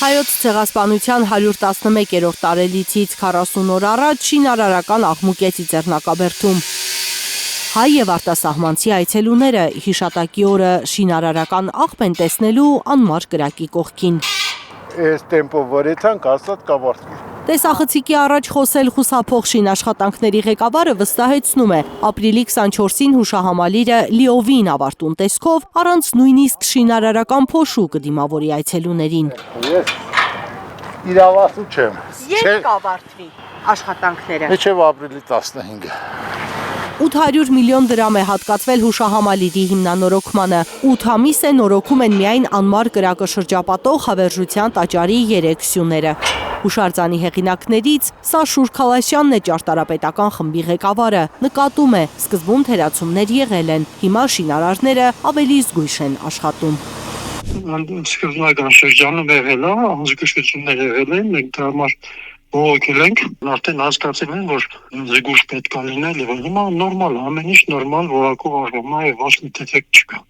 Հայոց ցեղասպանության 111-րդ տարելիցից 40 օր առաջ շինարարական աղմուկ է Ծիծեռնակաբերդում։ Հայ եւ արտասահմանցի այցելուները հիշատակի օրը շինարարական աղբ են տեսնելու անմար կրակի կողքին։ Այս տեմպով որեցանք, ասած կավարտվի։ Տեսախցիկի առաջ խոսել խուսափող շինաշխատանքների ղեկավարը վստահեցնում է, ապրիլի 24-ին հուշահամալիրը լիովին ավարտուն տեսքով առանց նույնիսկ շինարարական փոշու կդիմավորի այցելուներին։ Ես իրավասու չեմ։ Երբ կավարտվի աշխատանքները։ Մինչև ապրիլի 15-ը։ 800 միլիոն դրամ է հատկացվել հուշահամալիրի հիմնանորոգմանը։ 8 ամիս է նորոգում են միայն անմար կրակը շրջապատող հավերժության տաճարի 3 սյուները։ Հուշարձանի հեղինակներից Սաշուր Քալաշյանն է ճարտարապետական խմբի ղեկավարը, նկատում է, սկզբում թերացումներ եղել են, հիմա շինարարները ավելի զգույշ են աշխատում։ Սկզբնական շրջանում եղել է, անզգուշություններ եղել են, մենք դրա համար բողոքել ենք, արդեն հասկացել են, որ զգույշ պետք է լինել եւ հիմա նորմալ, ամեն ինչ նորմալ որակով արվում է եւ ոչ մի դեֆեկտ չկա։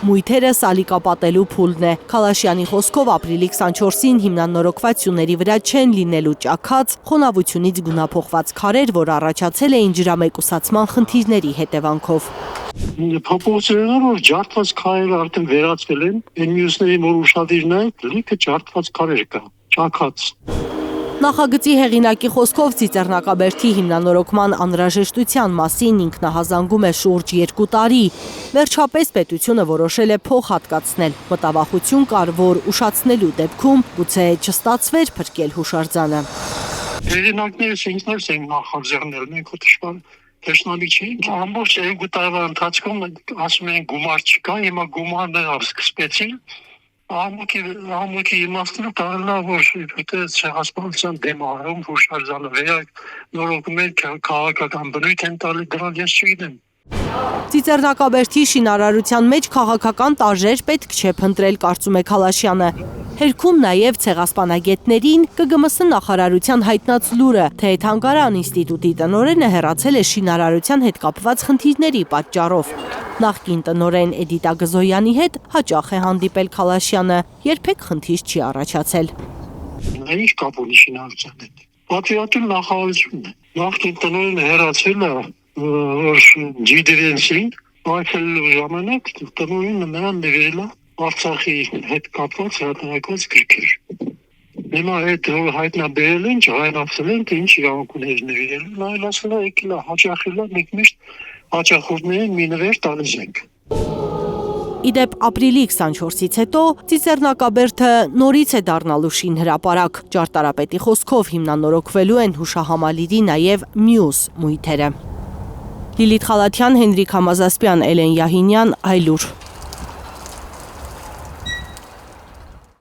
Մույթերը սալիկապատելու փուլն է։ Քալաշյանի խոսքով ապրիլի 24-ին հիմնանորոգված սյուների վրա չեն լինելու ճաքած, խոնավությունից գունափոխված քարեր, որ առաջացել էին ջրամեկուսացման խնդիրների հետևանքով։ Փոփոխությունները, որ ջարդված քարերը արդեն վերացվել են, այն մյուսների որ ուշադիրն է, լիքը ջարդված քարեր կա, ճաքած։ Նախագծի հեղինակի խոսքով Ծիծեռնակաբերդի հիմնանորոգման անհրաժեշտության մասին ինքնահազանգում է շուրջ 2 տարի։ Վերջապես պետությունը որոշել է փող հատկացնել։ Մտավախություն կար, որ ուշացնելու դեպքում գուցե չստացվեր փրկել հուշարձանը։ Հեղինակներս ինքներս են նախաձեռնել, մենք հոդշման տեսնալի չէինք, ամբողջ 2 տարվա ընթացքում ասում են գումար չկա, հիմա գումարները սկսեցին։ Ամուքի իմաստը կարելի է որ ցեղասպանության դեմ արում հուշարձանը վերանորոգում են քաղաքական բնույթ են տալի դրան ես չգիտեմ։ Ծիծեռնակաբերդի շինարարության մեջ քաղաքական տարրեր պետք չէ փնտրել, կարծում է Քալաշյանը։ Հերքում նաև ցեղասպանագետներին ԿԳՄՍ նախարարության հայտնած լուրը, թե Թանգարան ինստիտուտի տնօրենը հեռացել է շինարարության հետ կապված խնդիրների պատճառով։ Նախկին տնօրեն Էդիտա Գզոյանի հետ հաճախ է հանդիպել Քալաշյանը, երբեք խնդիր չի առաջացել։ Ինչ կապ ունի շինարարության հետ։ Պատվիրատու նախարարությունն է։ Նախկին տնօրենը հեռացել է որ ջիդերենցին, այցելելու ժամանակ տնօրենը նրան նվիրել է Արցախի հետ կապված հրատարակված գրքեր։ Հիմա այդ հայտնաբերել են, հայտնացել են, թե ինչ իրավունք ուներ նվիրելու, նայել ասել է եկել է հաճախել է, մենք միշտ հաճախորդներին մի նվեր տալիս ենք։ Իդեպ ապրիլի 24-ից հետո Ծիծեռնակաբերդը նորից է դառնալու շինհրապարակ։ Ճարտարապետի խոսքով հիմնանորոգվելու են հուշահամալիրի նաև մյուս մույթերը։ Լիլիթ Խալաթյան, Հենրիկ Համազասպյան, Էլեն Յահինյան, Այլուր։